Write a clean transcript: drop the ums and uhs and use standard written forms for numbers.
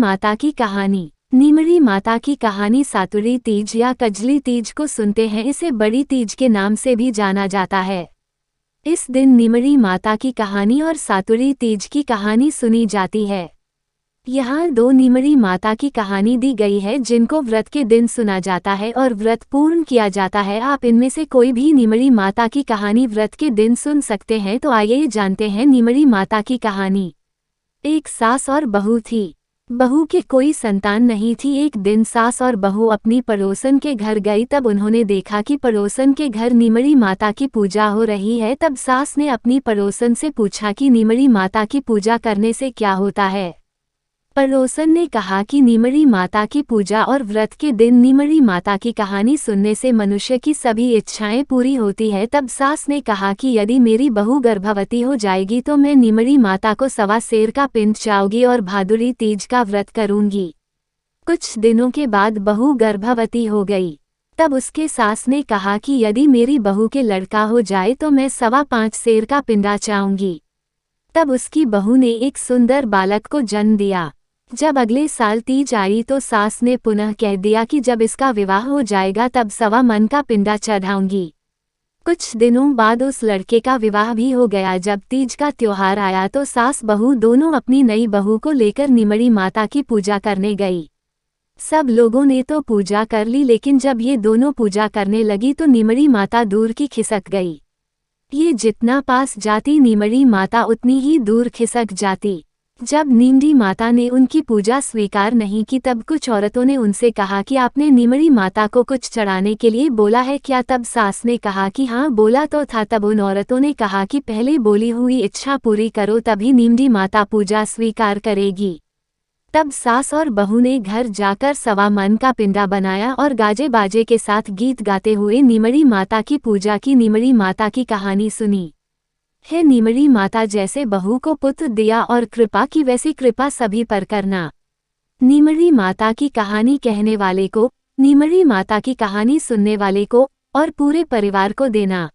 माता की कहानी। नीमड़ी माता की कहानी सातुरी तीज या कजली तीज को सुनते हैं। इसे बड़ी तीज के नाम से भी जाना जाता है। इस दिन नीमड़ी माता की कहानी और सातुरी तीज की कहानी सुनी जाती है। यहाँ दो नीमड़ी माता की कहानी दी गई है जिनको व्रत के दिन सुना जाता है और व्रत पूर्ण किया जाता है। आप इनमें से कोई भी नीमड़ी माता की कहानी व्रत के दिन सुन सकते हैं। तो आइए जानते हैं नीमड़ी माता की कहानी। एक सास और बहू थी। बहू के कोई संतान नहीं थी। एक दिन सास और बहू अपनी पड़ोसन के घर गई। तब उन्होंने देखा कि पड़ोसन के घर नीमड़ी माता की पूजा हो रही है। तब सास ने अपनी पड़ोसन से पूछा कि नीमड़ी माता की पूजा करने से क्या होता है। पड़ोसन ने कहा कि नीमड़ी माता की पूजा और व्रत के दिन नीमड़ी माता की कहानी सुनने से मनुष्य की सभी इच्छाएं पूरी होती है। तब सास ने कहा कि यदि मेरी बहू गर्भवती हो जाएगी तो मैं नीमड़ी माता को 1.25 सेर का पिंड चाऊंगी और भादुरी तीज का व्रत करूंगी। कुछ दिनों के बाद बहू गर्भवती हो गई। तब उसके सास ने कहा कि यदि मेरी बहू के लड़का हो जाए तो मैं 5.25 सेर का पिंडा चाऊंगी। तब उसकी बहू ने एक सुंदर बालक को जन्म दिया। जब अगले साल तीज आई तो सास ने पुनः कह दिया कि जब इसका विवाह हो जाएगा तब 1.25 मन का पिंडा चढ़ाऊंगी। कुछ दिनों बाद उस लड़के का विवाह भी हो गया। जब तीज का त्योहार आया तो सास बहू दोनों अपनी नई बहू को लेकर नीमड़ी माता की पूजा करने गई। सब लोगों ने तो पूजा कर ली, लेकिन जब ये दोनों पूजा करने लगी तो नीमड़ी माता दूर की खिसक गई। ये जितना पास जाती नीमड़ी माता उतनी ही दूर खिसक जाती। जब नीमड़ी माता ने उनकी पूजा स्वीकार नहीं की तब कुछ औरतों ने उनसे कहा कि आपने नीमड़ी माता को कुछ चढ़ाने के लिए बोला है क्या। तब सास ने कहा कि हाँ बोला तो था। तब उन औरतों ने कहा कि पहले बोली हुई इच्छा पूरी करो तभी नीमड़ी माता पूजा स्वीकार करेगी। तब सास और बहू ने घर जाकर 1.25 मन का पिंडा बनाया और गाजे बाजे के साथ गीत गाते हुए नीमड़ी माता की पूजा की। नीमड़ी माता की कहानी सुनी। हे नीमड़ी माता, जैसे बहू को पुत्र दिया और कृपा की वैसी कृपा सभी पर करना। नीमड़ी माता की कहानी कहने वाले को, नीमड़ी माता की कहानी सुनने वाले को और पूरे परिवार को देना।